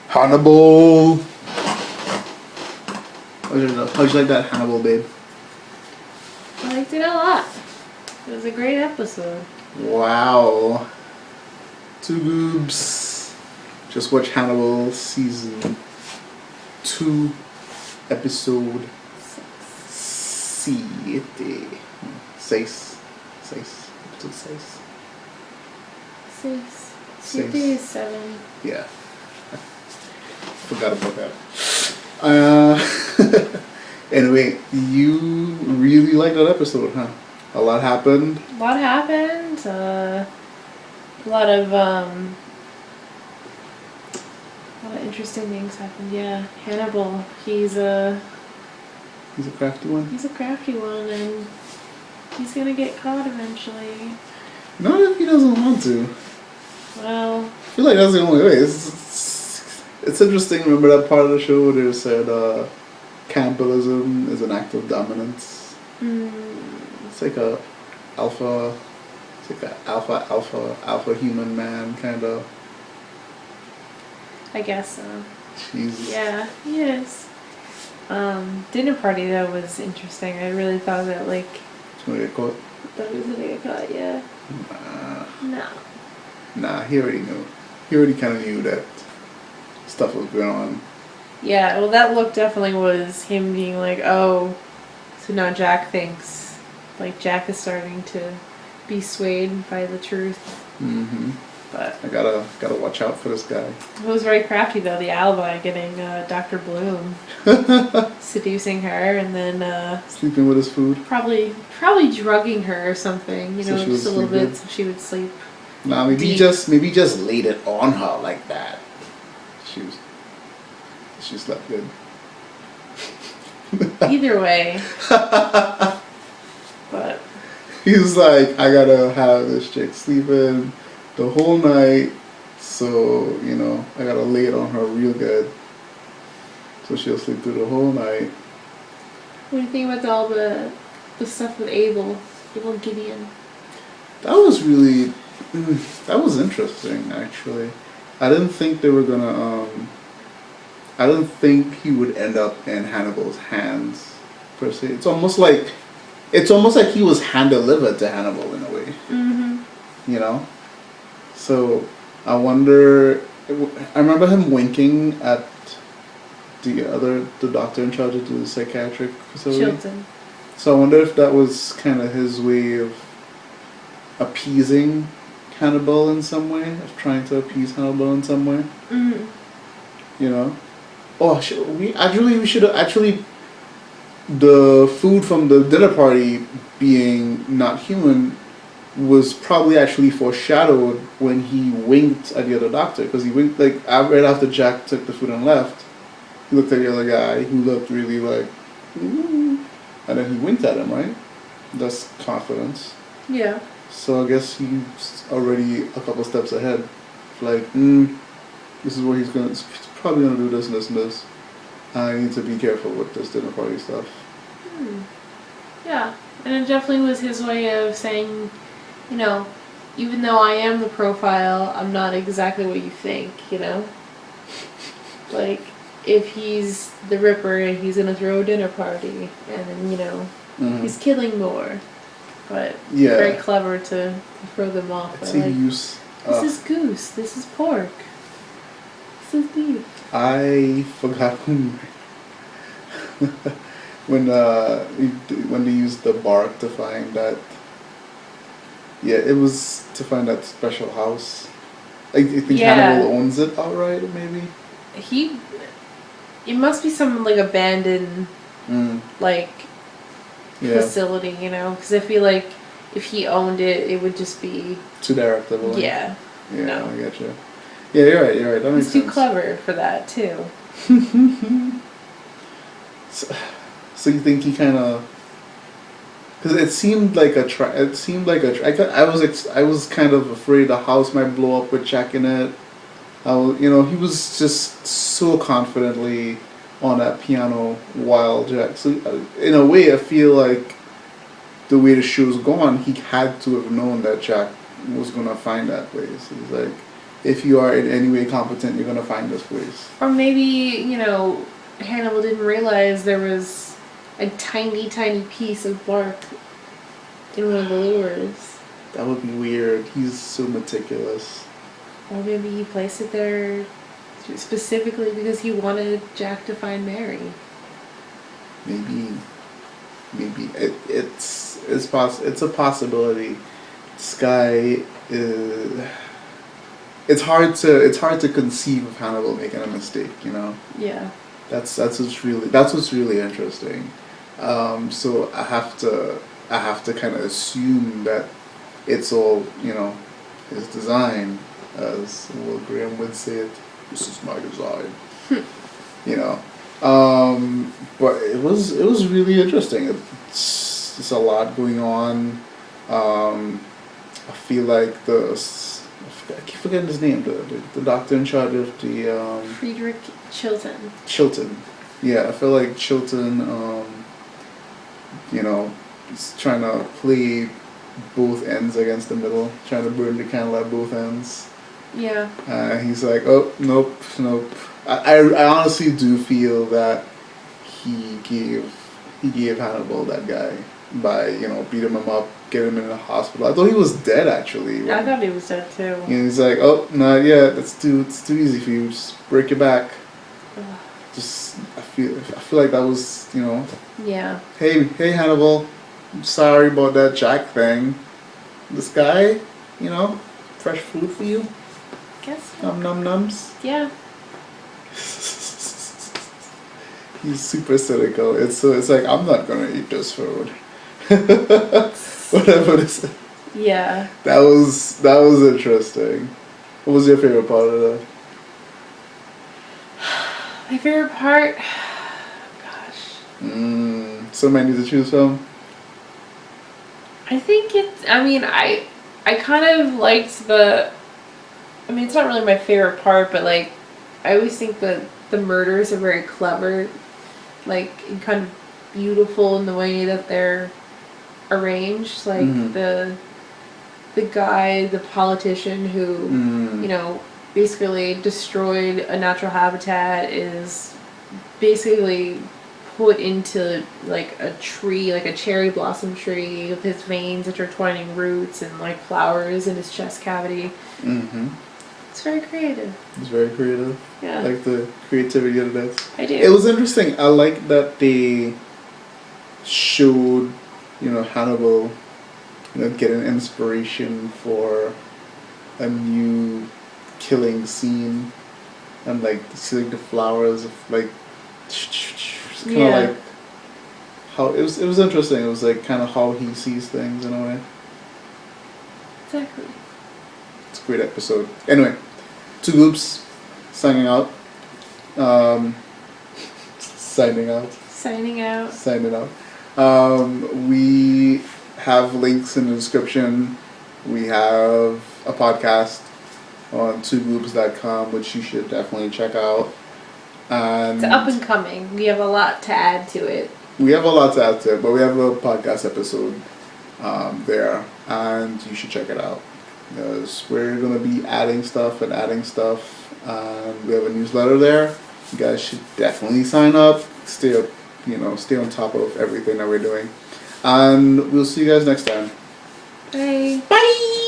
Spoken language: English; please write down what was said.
Hannibal. How'd you like that, Hannibal, babe? I liked it a lot. It was a great episode. Wow. 2 Goobs. Just watch Hannibal season 2, episode 7. 6. Episode 6. 6. 7 is 7. Yeah. I forgot about that. Anyway, you really liked that episode, huh? A lot happened. A lot happened. A lot of interesting things happened. Yeah, Hannibal. He's a crafty one. He's a crafty one, and he's gonna get caught eventually. Not if he doesn't want to. Well, I feel like that's the only way. It's interesting. Remember that part of the show where they said cannibalism is an act of dominance. It's like a alpha human man kind of. I guess so. Jesus. Yeah, he is. Dinner party though was interesting. I really thought that He's gonna get caught. Thought he was gonna get caught. Yeah. Nah. He already knew. He already kind of knew that stuff was going on. Yeah. Well, that look definitely was him being like, oh, so now Jack thinks, like Jack is starting to be swayed by the truth. Mm-hmm. But I gotta watch out for this guy. It was very crafty though, the alibi, getting Dr. Bloom seducing her and then sleeping with his food. Probably drugging her or something, So just a little bit so she would sleep. Nah, maybe just laid it on her like that. She slept good. Either way. But he's like, I gotta have this chick sleeping the whole night, so I gotta lay it on her real good, so she'll sleep through the whole night. What do you think about all the stuff with Abel Gideon? That was interesting, actually. I didn't think they were gonna. I didn't think he would end up in Hannibal's hands, per se. It's almost like he was hand-delivered to Hannibal in a way. Mm-hmm. So I wonder. I remember him winking at the doctor in charge of the psychiatric facility. Chilton. So I wonder if that was kind of his way of appeasing Hannibal in some way, of trying to appease Hannibal in some way. Mm-hmm. Oh, we should have the food from the dinner party being not human was probably actually foreshadowed when he winked at the other doctor, because he winked right after Jack took the food and left. He looked at the other guy who looked really like, ooh, and then he winked at him, right? That's confidence. Yeah. So I guess he's already a couple steps ahead. Like, this is what he's probably gonna do this and this and this. I need to be careful with this dinner party stuff. Yeah, and it definitely was his way of saying, even though I am the profile, I'm not exactly what you think, Like, if he's the Ripper and he's gonna throw a dinner party, and then, he's killing more. But very clever to throw them off. It's a use. This is goose, this is pork, this is beef. I forgot when they used the bark to find that. Yeah, it was to find that special house. I think Hannibal owns it outright, maybe. It must be some abandoned facility, because I feel like if he owned it, it would just be too direct of a link. Yeah. No. I get you. Yeah, you're right. That makes sense. He's too clever for that too. So you think he kind of? Because it seemed like I was kind of afraid the house might blow up with Jack in it. He was just so confidently on that piano while Jack. So in a way, I feel like the way the show's gone, he had to have known that Jack was gonna find that place. He's like, if you are in any way competent, you're gonna find this place. Or maybe, Hannibal didn't realize there was a tiny, tiny piece of bark in one of the lures. That would be weird. He's so meticulous. Or maybe he placed it there specifically because he wanted Jack to find Mary. Maybe it's a possibility. This guy is. It's hard to conceive of Hannibal making a mistake. Yeah. That's what's really interesting. So I have to kind of assume that it's all his design, as Will Graham would say it. This is my design. But it was really interesting. It's a lot going on. I feel like I keep forgetting his name. The doctor in charge of the Friedrich Chilton. Chilton. Yeah, I feel like Chilton. Is trying to play both ends against the middle, trying to burn the candle at both ends. Yeah. He's like, oh, nope. I honestly do feel that he gave Hannibal that guy by beating him up, getting him in the hospital. I thought he was dead actually. I thought he was dead too. He's like, oh, not yet. It's too easy for you. Just break your back. Just I feel like that was Yeah. Hey Hannibal, I'm sorry about that Jack thing. This guy, fresh food for you. Guess. Nums. Yeah. He's super cynical. It's like I'm not gonna eat this food. Whatever this is. Yeah. That was interesting. What was your favorite part of that? My favorite part. Gosh. So many to choose from. I think I kind of liked it's not really my favorite part, but I always think that the murders are very clever, and kind of beautiful in the way that they're arranged. The guy, the politician who, basically destroyed a natural habitat is basically put into a tree, a cherry blossom tree with his veins intertwining roots and flowers in his chest cavity. Mm-hmm. It's very creative. It's very creative. Yeah. I like the creativity of it. I do. It was interesting. I like that they showed, Hannibal, getting inspiration for a new killing scene, and seeing the flowers of kind of how it was interesting. It was kind of how he sees things in a way. Exactly. It's a great episode. Anyway, 2 Goobs signing out. Signing out. We have links in the description. We have a podcast on 2goobs.com, which you should definitely check out. And it's up and coming. We have a lot to add to it. But we have a podcast episode there, and you should check it out. Because we're going to be adding stuff, and we have a newsletter there. You guys should definitely sign up. Stay on top of everything that we're doing. And we'll see you guys next time. Bye. Bye!